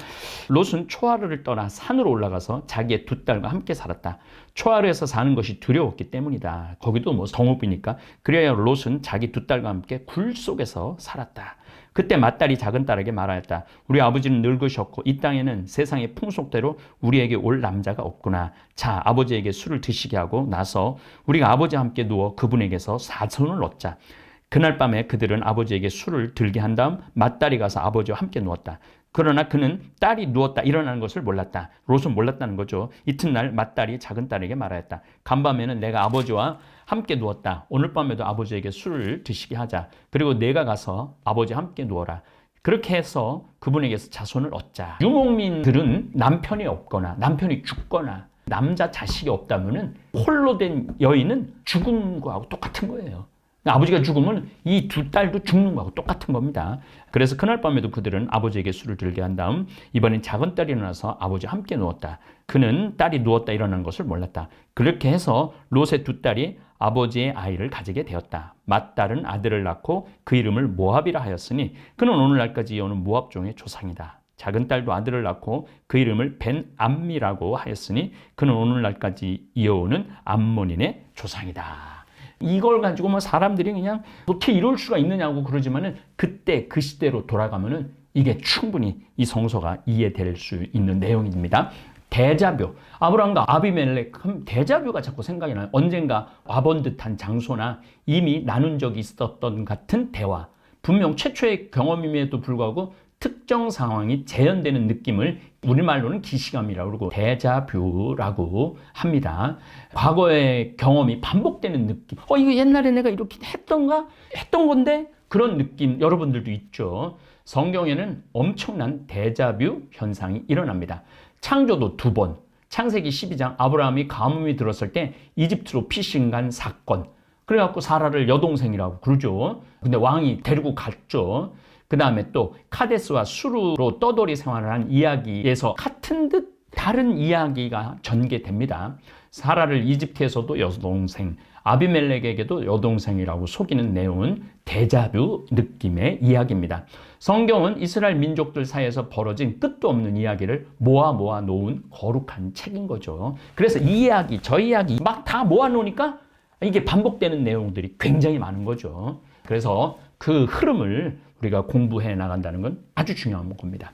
롯은 초아르를 떠나 산으로 올라가서 자기의 두 딸과 함께 살았다. 초아르에서 사는 것이 두려웠기 때문이다. 거기도 뭐 성읍이니까. 그래야 롯은 자기 두 딸과 함께 굴 속에서 살았다. 그때 맏딸이 작은 딸에게 말하였다. 우리 아버지는 늙으셨고 이 땅에는 세상의 풍속대로 우리에게 올 남자가 없구나. 자, 아버지에게 술을 드시게 하고 나서 우리가 아버지와 함께 누워 그분에게서 사손을 얻자. 그날 밤에 그들은 아버지에게 술을 들게 한 다음 맏딸이 가서 아버지와 함께 누웠다. 그러나 그는 딸이 누웠다 일어나는 것을 몰랐다. 롯은 몰랐다는 거죠. 이튿날 맏딸이 작은 딸에게 말하였다. 간밤에는 내가 아버지와 함께 누웠다. 오늘 밤에도 아버지에게 술을 드시게 하자. 그리고 내가 가서 아버지와 함께 누워라. 그렇게 해서 그분에게서 자손을 얻자. 유목민들은 남편이 없거나 남편이 죽거나 남자 자식이 없다면 홀로 된 여인은 죽은 거하고 똑같은 거예요. 아버지가 죽으면 이 두 딸도 죽는 거하고 똑같은 겁니다. 그래서 그날 밤에도 그들은 아버지에게 술을 들게 한 다음 이번엔 작은 딸이 일어나서 아버지와 함께 누웠다. 그는 딸이 누웠다 일어나는 것을 몰랐다. 그렇게 해서 롯의 두 딸이 아버지의 아이를 가지게 되었다. 맏딸은 아들을 낳고 그 이름을 모압이라 하였으니 그는 오늘날까지 이어오는 모압종의 조상이다. 작은 딸도 아들을 낳고 그 이름을 벤암미라고 하였으니 그는 오늘날까지 이어오는 암몬인의 조상이다. 이걸 가지고 뭐 사람들이 그냥 어떻게 이럴 수가 있느냐고 그러지만은 그때 그 시대로 돌아가면은 이게 충분히 이 성서가 이해될 수 있는 내용입니다. 데자뷰. 아브라함과 아비멜렉 하면 데자뷰가 자꾸 생각이 나요. 언젠가 와본 듯한 장소나 이미 나눈 적이 있었던 같은 대화. 분명 최초의 경험임에도 불구하고 특정 상황이 재현되는 느낌을 우리말로는 기시감이라고 그러고 데자뷰라고 합니다. 과거의 경험이 반복되는 느낌. 이거 옛날에 내가 이렇게 했던 건데 그런 느낌 여러분들도 있죠. 성경에는 엄청난 데자뷰 현상이 일어납니다. 창조도 2번. 창세기 12장 아브라함이 가뭄이 들었을 때 이집트로 피신 간 사건. 그래갖고 사라를 여동생이라고 그러죠. 근데 왕이 데리고 갔죠. 그 다음에 또 카데스와 수르로 떠돌이 생활을 한 이야기에서 같은 듯 다른 이야기가 전개됩니다. 사라를 이집트에서도 여동생, 아비멜렉에게도 여동생이라고 속이는 내용은 데자뷰 느낌의 이야기입니다. 성경은 이스라엘 민족들 사이에서 벌어진 끝도 없는 이야기를 모아 놓은 거룩한 책인 거죠. 그래서 이 이야기, 저 이야기 막 다 모아 놓으니까 이게 반복되는 내용들이 굉장히 많은 거죠. 그래서 그 흐름을 우리가 공부해 나간다는 건 아주 중요한 겁니다.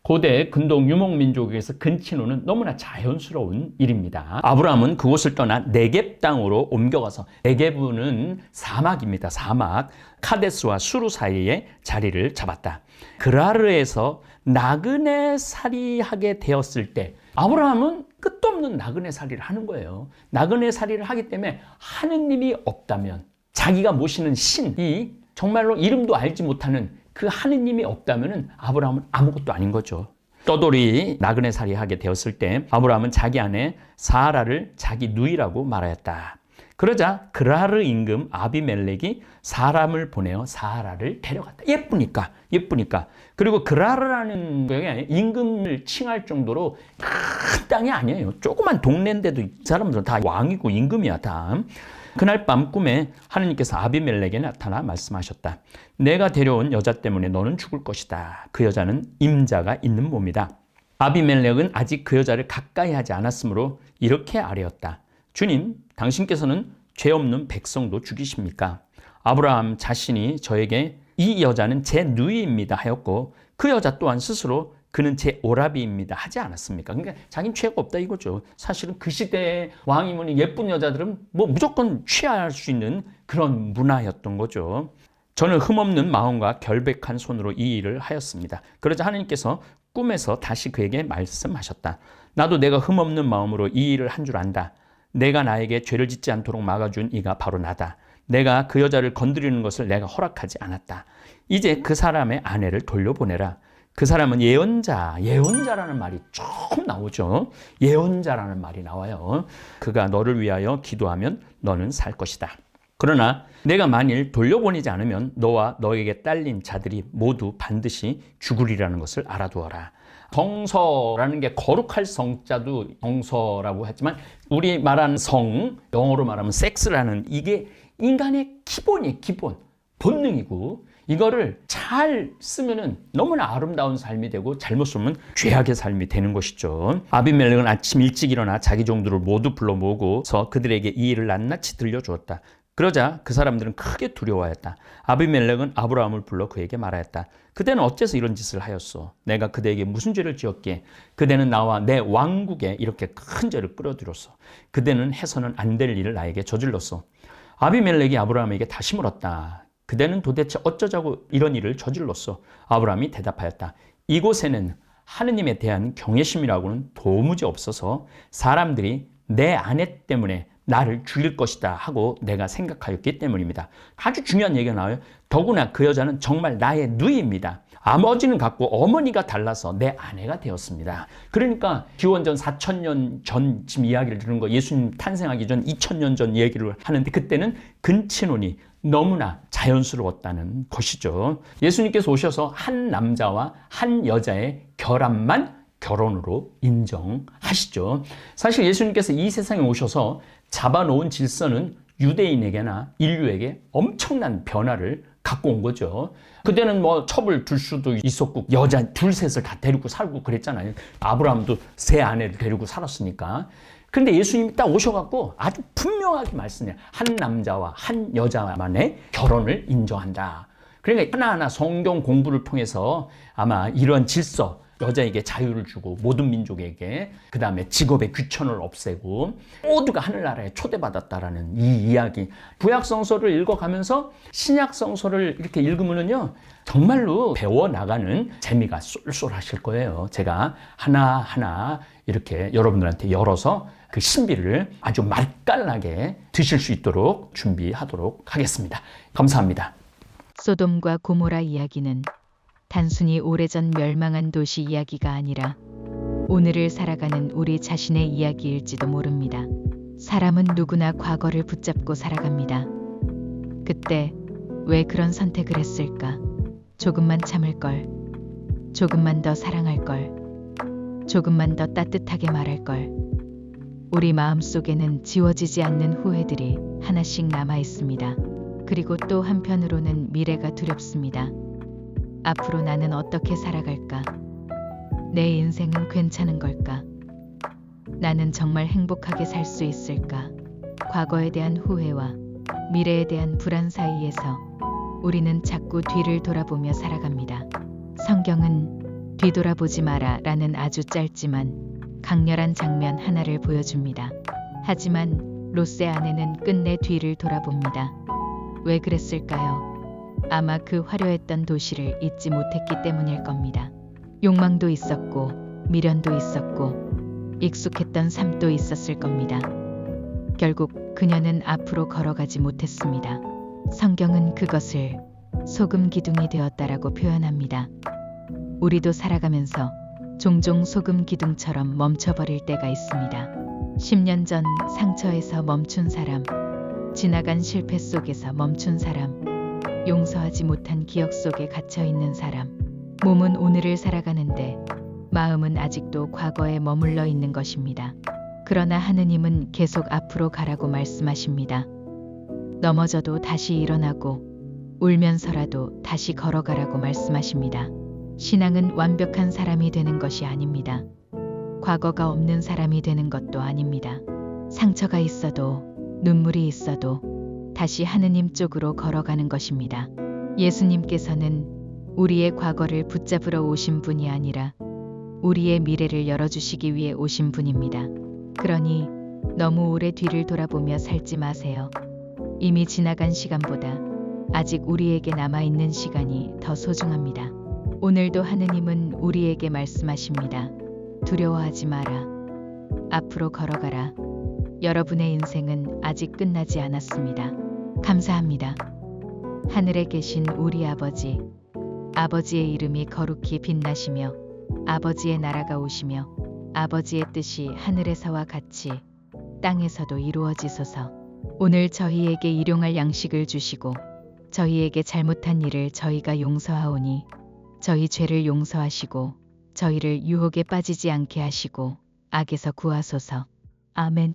고대 근동 유목민족에서 근친호는 너무나 자연스러운 일입니다. 아브라함은 그곳을 떠나 네겝 땅으로 옮겨가서, 네겝은 사막입니다. 사막. 카데스와 수루 사이에 자리를 잡았다. 그라르에서 나그네 살이하게 되었을 때 아브라함은 끝도 없는 나그네 살이를 하는 거예요. 나그네 살이를 하기 때문에 하느님이 없다면, 자기가 모시는 신이 정말로 이름도 알지 못하는 그 하느님이 없다면 아브라함은 아무것도 아닌 거죠. 떠돌이 나그네 살이하게 되었을 때 아브라함은 자기 아내 사라를 자기 누이라고 말하였다. 그러자 그라르 임금 아비멜렉이 사람을 보내어 사라를 데려갔다. 예쁘니까. 그리고 그라르라는 게 임금을 칭할 정도로 큰 땅이 아니에요. 조그만 동네인데도 이 사람들은 다 왕이고 임금이야 다. 그날 밤 꿈에 하느님께서 아비멜렉에 나타나 말씀하셨다. 내가 데려온 여자 때문에 너는 죽을 것이다. 그 여자는 임자가 있는 몸이다. 아비멜렉은 아직 그 여자를 가까이 하지 않았으므로 이렇게 아뢰었다. 주님, 당신께서는 죄 없는 백성도 죽이십니까? 아브라함 자신이 저에게 이 여자는 제 누이입니다 하였고 그 여자 또한 스스로 그는 제 오라비입니다 하지 않았습니까? 그러니까 자기는 죄가 없다 이거죠. 사실은 그 시대의 왕이면 예쁜 여자들은 뭐 무조건 취할 수 있는 그런 문화였던 거죠. 저는 흠없는 마음과 결백한 손으로 이 일을 하였습니다. 그러자 하나님께서 꿈에서 다시 그에게 말씀하셨다. 나도 내가 흠없는 마음으로 이 일을 한 줄 안다. 내가 나에게 죄를 짓지 않도록 막아준 이가 바로 나다. 내가 그 여자를 건드리는 것을 내가 허락하지 않았다. 이제 그 사람의 아내를 돌려보내라. 그 사람은 예언자라는 말이 조금 나오죠. 예언자라는 말이 나와요. 그가 너를 위하여 기도하면 너는 살 것이다. 그러나 내가 만일 돌려보내지 않으면 너와 너에게 딸린 자들이 모두 반드시 죽으리라는 것을 알아두어라. 성서라는 게 거룩할 성자도 성서라고 했지만 우리 말하는 성, 영어로 말하면 섹스라는 이게 인간의 기본이에요. 기본. 본능이고 이거를 잘 쓰면은 너무나 아름다운 삶이 되고 잘못 쓰면 죄악의 삶이 되는 것이죠. 아비멜렉은 아침 일찍 일어나 자기 종들을 모두 불러 모으고서 그들에게 이 일을 낱낱이 들려주었다. 그러자 그 사람들은 크게 두려워하였다. 아비멜렉은 아브라함을 불러 그에게 말하였다. 그대는 어째서 이런 짓을 하였소? 내가 그대에게 무슨 죄를 지었기에 그대는 나와 내 왕국에 이렇게 큰 죄를 끌어들였소? 그대는 해서는 안 될 일을 나에게 저질렀소. 아비멜렉이 아브라함에게 다시 물었다. 그대는 도대체 어쩌자고 이런 일을 저질렀소? 아브라함이 대답하였다. 이곳에는 하느님에 대한 경외심이라고는 도무지 없어서 사람들이 내 아내 때문에 나를 죽일 것이다 하고 내가 생각하였기 때문입니다. 아주 중요한 얘기가 나와요. 더구나 그 여자는 정말 나의 누이입니다. 아버지는 같고 어머니가 달라서 내 아내가 되었습니다. 그러니까 기원전 4,000년 전 지금 이야기를 들은 거, 예수님 탄생하기 전 2,000년 전 얘기를 하는데 그때는 근친혼이 너무나 자연스러웠다는 것이죠. 예수님께서 오셔서 한 남자와 한 여자의 결합만 결혼으로 인정하시죠. 사실 예수님께서 이 세상에 오셔서 잡아놓은 질서는 유대인에게나 인류에게 엄청난 변화를 갖고 온 거죠. 그때는 뭐 첩을 둘 수도 있었고 여자 둘 셋을 다 데리고 살고 그랬잖아요. 아브라함도 세 아내를 데리고 살았으니까. 근데 예수님이 딱 오셔갖고 아주 분명하게 말씀해요. 한 남자와 한 여자만의 결혼을 인정한다. 그러니까 하나하나 성경 공부를 통해서 아마 이런 질서, 여자에게 자유를 주고 모든 민족에게, 그 다음에 직업의 귀천을 없애고 모두가 하늘나라에 초대받았다라는 이 이야기, 구약성서를 읽어가면서 신약성서를 이렇게 읽으면요 정말로 배워나가는 재미가 쏠쏠하실 거예요. 제가 하나하나 이렇게 여러분들한테 열어서 그 신비를 아주 맛깔나게 드실 수 있도록 준비하도록 하겠습니다. 감사합니다. 소돔과 고모라 이야기는 단순히 오래전 멸망한 도시 이야기가 아니라 오늘을 살아가는 우리 자신의 이야기일지도 모릅니다. 사람은 누구나 과거를 붙잡고 살아갑니다. 그때 왜 그런 선택을 했을까? 조금만 참을 걸. 조금만 더 사랑할 걸. 조금만 더 따뜻하게 말할 걸. 우리 마음속에는 지워지지 않는 후회들이 하나씩 남아 있습니다. 그리고 또 한편으로는 미래가 두렵습니다. 앞으로 나는 어떻게 살아갈까? 내 인생은 괜찮은 걸까? 나는 정말 행복하게 살 수 있을까? 과거에 대한 후회와 미래에 대한 불안 사이에서 우리는 자꾸 뒤를 돌아보며 살아갑니다. 성경은 뒤돌아보지 마라 라는 아주 짧지만 강렬한 장면 하나를 보여줍니다. 하지만 롯의 아내는 끝내 뒤를 돌아봅니다. 왜 그랬을까요? 아마 그 화려했던 도시를 잊지 못했기 때문일 겁니다. 욕망도 있었고 미련도 있었고 익숙했던 삶도 있었을 겁니다. 결국 그녀는 앞으로 걸어가지 못했습니다. 성경은 그것을 소금 기둥이 되었다라고 표현합니다. 우리도 살아가면서 종종 소금 기둥처럼 멈춰버릴 때가 있습니다. 10년 전 상처에서 멈춘 사람, 지나간 실패 속에서 멈춘 사람, 용서하지 못한 기억 속에 갇혀 있는 사람. 몸은 오늘을 살아가는데 마음은 아직도 과거에 머물러 있는 것입니다. 그러나 하느님은 계속 앞으로 가라고 말씀하십니다. 넘어져도 다시 일어나고 울면서라도 다시 걸어가라고 말씀하십니다. 신앙은 완벽한 사람이 되는 것이 아닙니다. 과거가 없는 사람이 되는 것도 아닙니다. 상처가 있어도 눈물이 있어도 다시 하느님 쪽으로 걸어가는 것입니다. 예수님께서는 우리의 과거를 붙잡으러 오신 분이 아니라 우리의 미래를 열어주시기 위해 오신 분입니다. 그러니 너무 오래 뒤를 돌아보며 살지 마세요. 이미 지나간 시간보다 아직 우리에게 남아있는 시간이 더 소중합니다. 오늘도 하느님은 우리에게 말씀하십니다. 두려워하지 마라. 앞으로 걸어가라. 여러분의 인생은 아직 끝나지 않았습니다. 감사합니다. 하늘에 계신 우리 아버지, 아버지의 이름이 거룩히 빛나시며 아버지의 나라가 오시며 아버지의 뜻이 하늘에서와 같이 땅에서도 이루어지소서. 오늘 저희에게 일용할 양식을 주시고 저희에게 잘못한 일을 저희가 용서하오니 저희 죄를 용서하시고 저희를 유혹에 빠지지 않게 하시고 악에서 구하소서. 아멘.